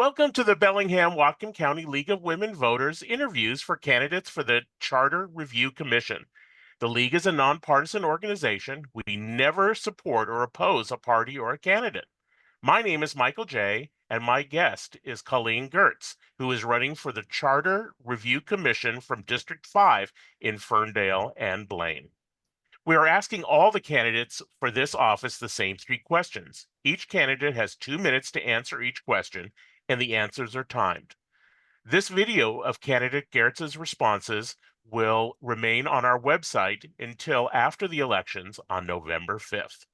Welcome to the Bellingham-Whatcom County League of Women Voters interviews for candidates for the Charter Review Commission. The League is a nonpartisan organization. We never support or oppose a party or a candidate. My name is Michael J., and my guest is Colleen Goertz, who is running for the Charter Review Commission from District 5 in Ferndale and Blaine. We are asking all the candidates for this office the same 3 questions. Each candidate has 2 minutes to answer each question, and the answers are timed. This video of candidate Goertz's responses will remain on our website until after the elections on November 5th.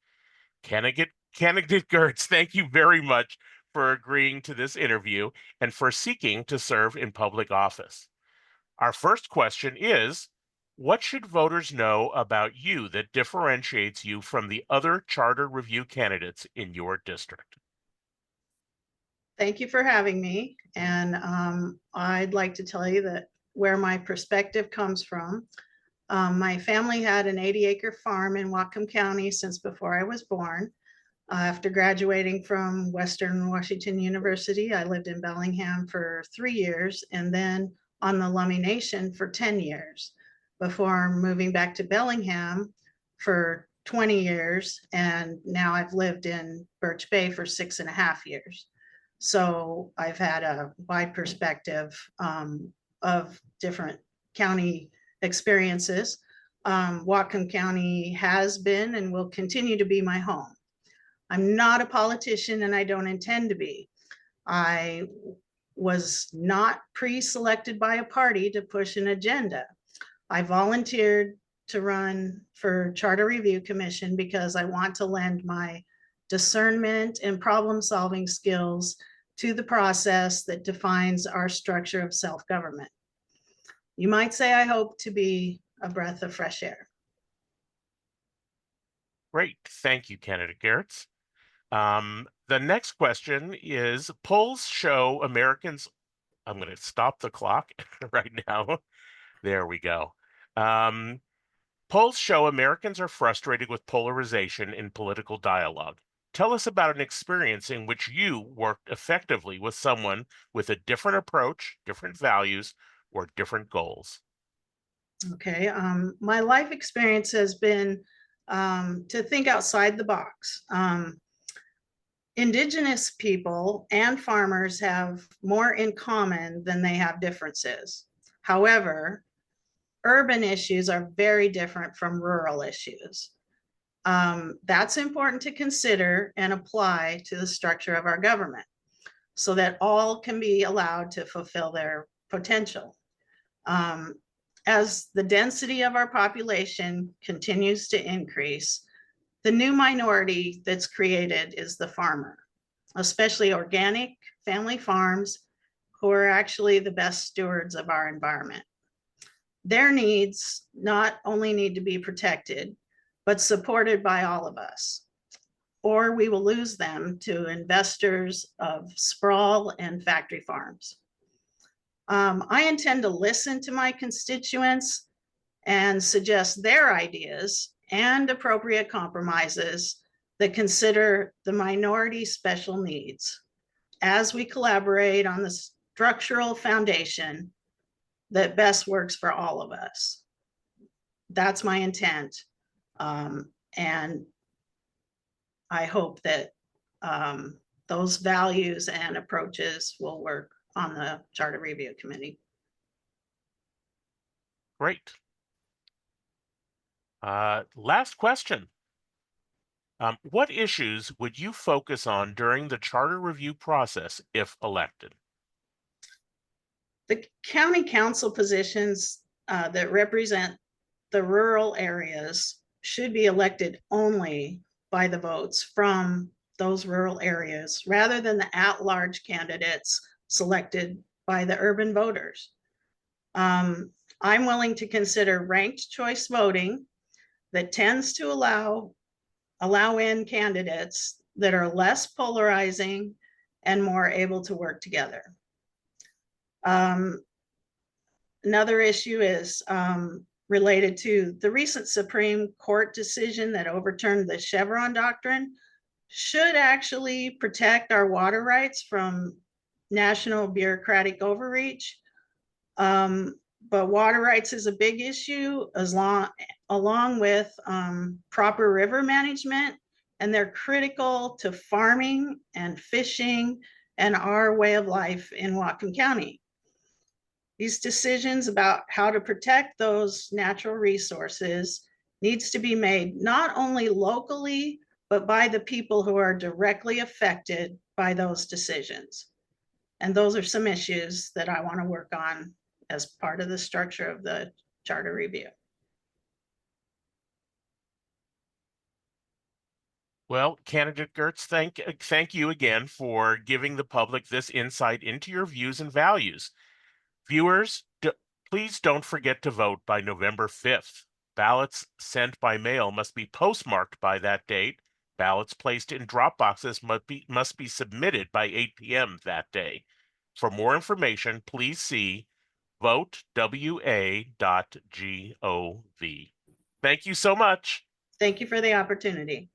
Candidate Goertz, thank you very much for agreeing to this interview and for seeking to serve in public office. Our first question is, what should voters know about you that differentiates you from the other charter review candidates in your district? Thank you for having me. And I'd like to tell you that where my perspective comes from. My family had an 80-acre farm in Whatcom County since before I was born. After graduating from Western Washington University, I lived in Bellingham for 3 years and then on the Lummi Nation for 10 years before moving back to Bellingham for 20 years. And now I've lived in Birch Bay for 6.5 years. So I've had a wide perspective of different county experiences. Whatcom County has been and will continue to be my home. I'm not a politician and I don't intend to be. I was not pre-selected by a party to push an agenda. I volunteered to run for Charter Review Commission because I want to lend my discernment and problem-solving skills to the process that defines our structure of self-government. You might say I hope to be a breath of fresh air. Great, thank you, candidate Goertz. The next question is, polls show Americans, I'm going to stop the clock right now. There we go. Polls show Americans are frustrated with polarization in political dialogue. Tell us about an experience in which you worked effectively with someone with a different approach, different values, or different goals. Okay, my life experience has been to think outside the box. Indigenous people and farmers have more in common than they have differences. However, urban issues are very different from rural issues. That's important to consider and apply to the structure of our government so that all can be allowed to fulfill their potential. As the density of our population continues to increase, the new minority that's created is the farmer, especially organic family farms who are actually the best stewards of our environment. Their needs not only need to be protected, but supported by all of us, or we will lose them to investors of sprawl and factory farms. I intend to listen to my constituents and suggest their ideas and appropriate compromises that consider the minority special needs as we collaborate on the structural foundation that best works for all of us. That's my intent. And I hope that those values and approaches will work on the Charter Review Committee. Great. Last question. What issues would you focus on during the charter review process if elected? The county council positions that represent the rural areas should be elected only by the votes from those rural areas rather than the at-large candidates selected by the urban voters. I'm willing to consider ranked choice voting that tends to allow in candidates that are less polarizing and more able to work together. Another issue is related to the recent Supreme Court decision that overturned the Chevron doctrine should actually protect our water rights from national bureaucratic overreach. But water rights is a big issue along with proper river management, and they're critical to farming and fishing and our way of life in Whatcom County. These decisions about how to protect those natural resources needs to be made not only locally, but by the people who are directly affected by those decisions. And those are some issues that I want to work on as part of the structure of the charter review. Well, candidate Goertz, thank you again for giving the public this insight into your views and values. Viewers, please don't forget to vote by November 5th. Ballots sent by mail must be postmarked by that date. Ballots placed in drop boxes must be submitted by 8 p.m. that day. For more information, please see votewa.gov. Thank you so much. Thank you for the opportunity.